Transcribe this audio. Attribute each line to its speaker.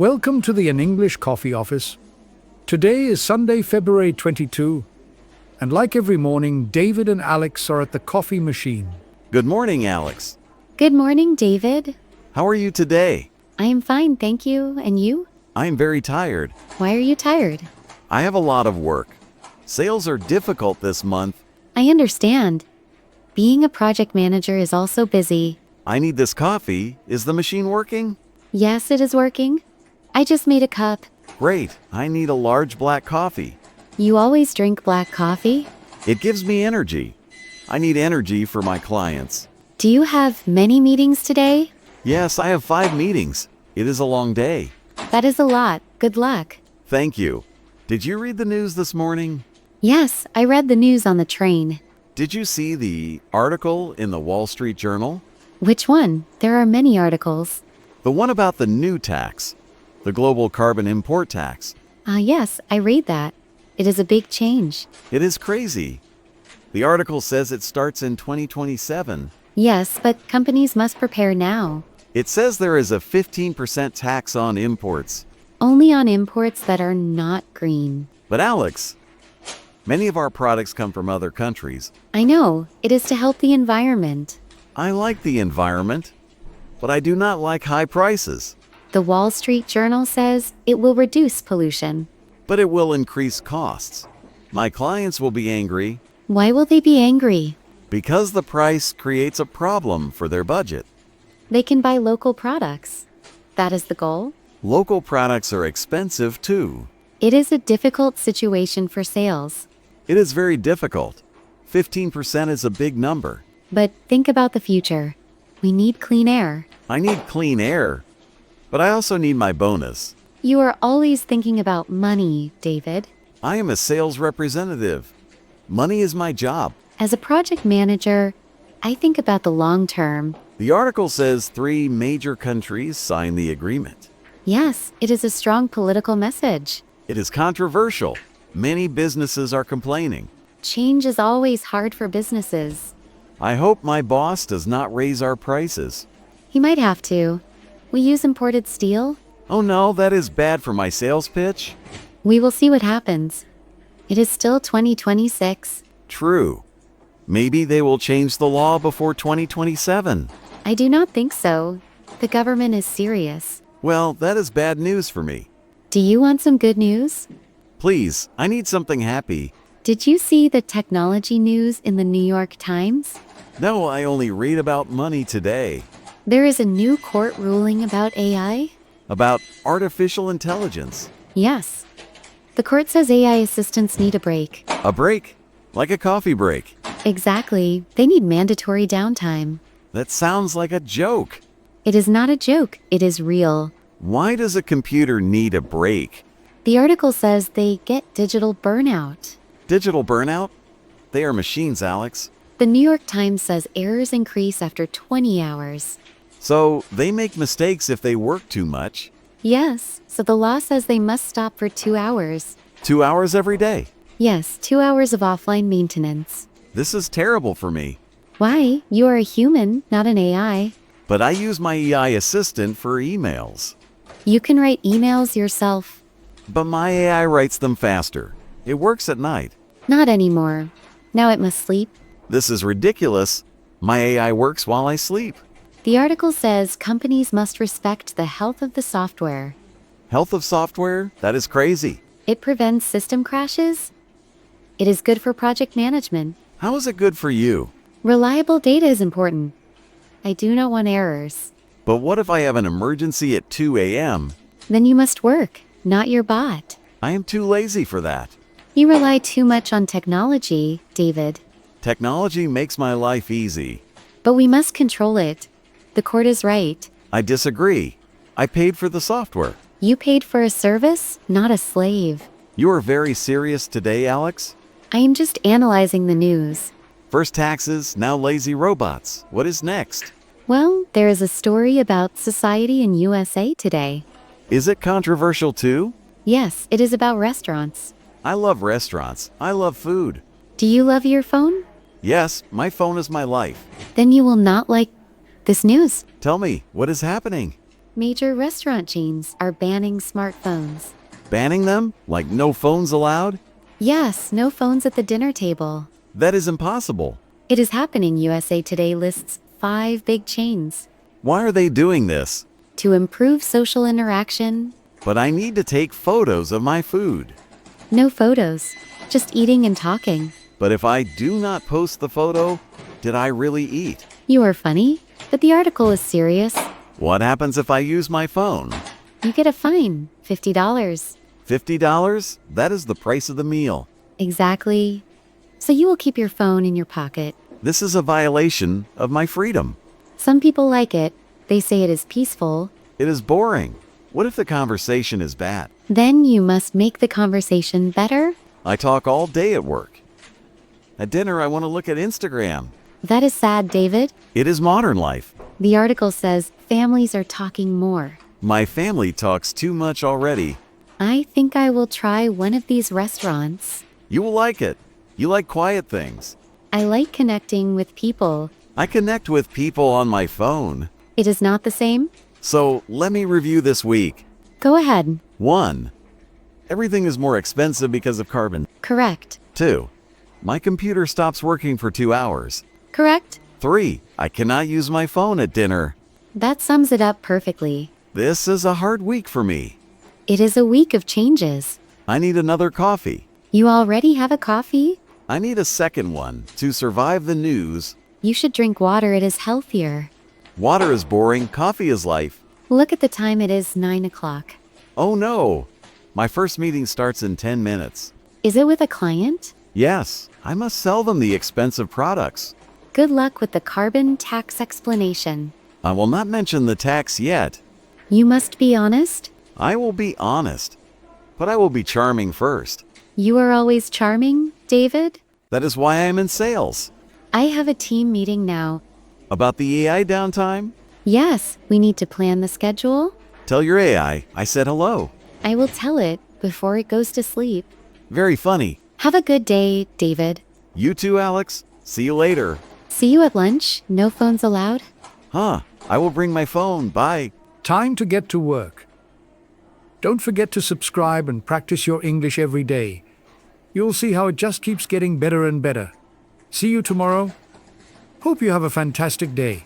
Speaker 1: Welcome to the An English Coffee Office. Today is Sunday, February 22, and like every morning, David and Alex are at the coffee machine.
Speaker 2: Good morning, Alex.
Speaker 3: Good morning, David.
Speaker 2: How are you today?
Speaker 3: I am fine, thank you. And you?
Speaker 2: I am very tired.
Speaker 3: Why are you tired?
Speaker 2: I have a lot of work. Sales are difficult this month.
Speaker 3: I understand. Being a project manager is also busy.
Speaker 2: I need this coffee. Is the machine working?
Speaker 3: Yes, it is working. I just made a cup.
Speaker 2: Great. I need a large black coffee.
Speaker 3: You always drink black coffee?
Speaker 2: It gives me energy. I need energy for my clients.
Speaker 3: Do you have many meetings today?
Speaker 2: Yes, I have 5 meetings. It is a long day.
Speaker 3: That is a lot. Good luck.
Speaker 2: Thank you. Did you read the news this morning?
Speaker 3: Yes, I read the news on the train.
Speaker 2: Did you see the article in the Wall Street Journal?
Speaker 3: Which one? There are many articles.
Speaker 2: The one about the new tax, the global carbon import tax.
Speaker 3: Yes, I read that. It is a big change.
Speaker 2: It is crazy. The article says it starts in 2027.
Speaker 3: Yes, but companies must prepare now.
Speaker 2: It says there is a 15% tax on imports.
Speaker 3: Only on imports that are not green.
Speaker 2: But Alex, many of our products come from other countries.
Speaker 3: I know. It is to help the environment.
Speaker 2: I like the environment, but I do not like high prices.
Speaker 3: The Wall Street Journal says it will reduce pollution.
Speaker 2: But it will increase costs. My clients will be angry
Speaker 3: Why will they be angry?
Speaker 2: because the price creates a problem for their budget.
Speaker 3: They can buy local products. That is the goal.
Speaker 2: Local products are expensive too.
Speaker 3: It is a difficult situation for sales.
Speaker 2: It is very difficult. 15% is a big number.
Speaker 3: But think about the future. We need clean air.
Speaker 2: I need clean air, but I also need my bonus.
Speaker 3: You are always thinking about money, David.
Speaker 2: I am a sales representative. Money is my job.
Speaker 3: As a project manager, I think about the long term.
Speaker 2: The article says 3 major countries signed the agreement.
Speaker 3: Yes, it is a strong political message.
Speaker 2: It is controversial. Many businesses are complaining.
Speaker 3: Change is always hard for businesses.
Speaker 2: I hope my boss does not raise our prices.
Speaker 3: He might have to. We use imported steel.
Speaker 2: Oh no, that is bad for my sales pitch.
Speaker 3: We will see what happens. It is still 2026.
Speaker 2: True. Maybe they will change the law before 2027.
Speaker 3: I do not think so. The government is serious.
Speaker 2: Well, that is bad news for me.
Speaker 3: Do you want some good news?
Speaker 2: Please, I need something happy.
Speaker 3: Did you see the technology news in the New York Times?
Speaker 2: No, I only read about money today.
Speaker 3: There is a new court ruling about AI?
Speaker 2: About artificial intelligence.
Speaker 3: Yes. The court says AI assistants need a break.
Speaker 2: A break? Like a coffee break.
Speaker 3: Exactly. They need mandatory downtime.
Speaker 2: That sounds like a joke.
Speaker 3: It is not a joke. It is real.
Speaker 2: Why does a computer need a break?
Speaker 3: The article says they get digital burnout.
Speaker 2: Digital burnout? They are machines, Alex.
Speaker 3: The New York Times says errors increase after 20 hours.
Speaker 2: So they make mistakes if they work too much.
Speaker 3: Yes, so the law says they must stop for 2 hours.
Speaker 2: 2 hours every day.
Speaker 3: Yes, 2 hours of offline maintenance.
Speaker 2: This is terrible for me.
Speaker 3: Why? You are a human, not an AI.
Speaker 2: But I use my AI assistant for emails.
Speaker 3: You can write emails yourself.
Speaker 2: But my AI writes them faster. It works at night.
Speaker 3: Not anymore. Now it must sleep.
Speaker 2: This is ridiculous. My AI works while I sleep.
Speaker 3: The article says companies must respect the health of the software.
Speaker 2: Health of software? That is crazy.
Speaker 3: It prevents system crashes. It is good for project management.
Speaker 2: How is it good for you?
Speaker 3: Reliable data is important. I do not want errors.
Speaker 2: But what if I have an emergency at 2 a.m.?
Speaker 3: Then you must work, not your bot.
Speaker 2: I am too lazy for that.
Speaker 3: You rely too much on technology, David.
Speaker 2: Technology makes my life easy.
Speaker 3: But we must control it. The court is right.
Speaker 2: I disagree. I paid for the software.
Speaker 3: You paid for a service, not a slave.
Speaker 2: You are very serious today, Alex?
Speaker 3: I am just analyzing the news.
Speaker 2: First taxes, now lazy robots. What is next?
Speaker 3: Well, there is a story about society in USA today.
Speaker 2: Is it controversial too?
Speaker 3: Yes, it is about restaurants.
Speaker 2: I love restaurants. I love food.
Speaker 3: Do you love your phone?
Speaker 2: Yes, my phone is my life.
Speaker 3: Then you will not like this news.
Speaker 2: Tell me, what is happening?
Speaker 3: Major restaurant chains are banning smartphones.
Speaker 2: Banning them? Like no phones allowed?
Speaker 3: Yes, no phones at the dinner table.
Speaker 2: That is impossible.
Speaker 3: It is happening. USA Today lists 5 big chains.
Speaker 2: Why are they doing this?
Speaker 3: To improve social interaction.
Speaker 2: But I need to take photos of my food.
Speaker 3: No photos, just eating and talking.
Speaker 2: But if I do not post the photo, did I really eat?
Speaker 3: You are funny, but the article is serious.
Speaker 2: What happens if I use my phone?
Speaker 3: You get a fine, $50.
Speaker 2: $50? That is the price of the meal.
Speaker 3: Exactly. So you will keep your phone in your pocket.
Speaker 2: This is a violation of my freedom.
Speaker 3: Some people like it. They say it is peaceful.
Speaker 2: It is boring. What if the conversation is bad?
Speaker 3: Then you must make the conversation better.
Speaker 2: I talk all day at work. At dinner, I want to look at Instagram.
Speaker 3: That is sad, David.
Speaker 2: It is modern life.
Speaker 3: The article says families are talking more.
Speaker 2: My family talks too much already.
Speaker 3: I think I will try one of these restaurants.
Speaker 2: You will like it. You like quiet things.
Speaker 3: I like connecting with people.
Speaker 2: I connect with people on my phone.
Speaker 3: It is not the same?
Speaker 2: So let me review this week.
Speaker 3: Go ahead.
Speaker 2: 1. Everything is more expensive because of carbon.
Speaker 3: Correct.
Speaker 2: 2. My computer stops working for 2 hours.
Speaker 3: Correct?
Speaker 2: 3. I cannot use my phone at dinner.
Speaker 3: That sums it up perfectly.
Speaker 2: This is a hard week for me.
Speaker 3: It is a week of changes.
Speaker 2: I need another coffee.
Speaker 3: You already have a coffee?
Speaker 2: I need a second one to survive the news.
Speaker 3: You should drink water. It is healthier.
Speaker 2: Water is boring. Coffee is life.
Speaker 3: Look at the time. It is 9 o'clock.
Speaker 2: Oh no! My first meeting starts in 10 minutes.
Speaker 3: Is it with a client?
Speaker 2: Yes, I must sell them the expensive products.
Speaker 3: Good luck with the carbon tax explanation.
Speaker 2: I will not mention the tax yet.
Speaker 3: You must be honest.
Speaker 2: I will be honest, but I will be charming first.
Speaker 3: You are always charming, David.
Speaker 2: That is why I am in sales.
Speaker 3: I have a team meeting now.
Speaker 2: About the AI downtime?
Speaker 3: Yes, we need to plan the schedule.
Speaker 2: Tell your AI I said hello.
Speaker 3: I will tell it before it goes to sleep.
Speaker 2: Very funny.
Speaker 3: Have a good day, David.
Speaker 2: You too, Alex. See you later.
Speaker 3: See you at lunch. No phones allowed.
Speaker 2: Huh, I will bring my phone. Bye.
Speaker 1: Time to get to work. Don't forget to subscribe and practice your English every day. You'll see how it just keeps getting better and better. See you tomorrow. Hope you have a fantastic day.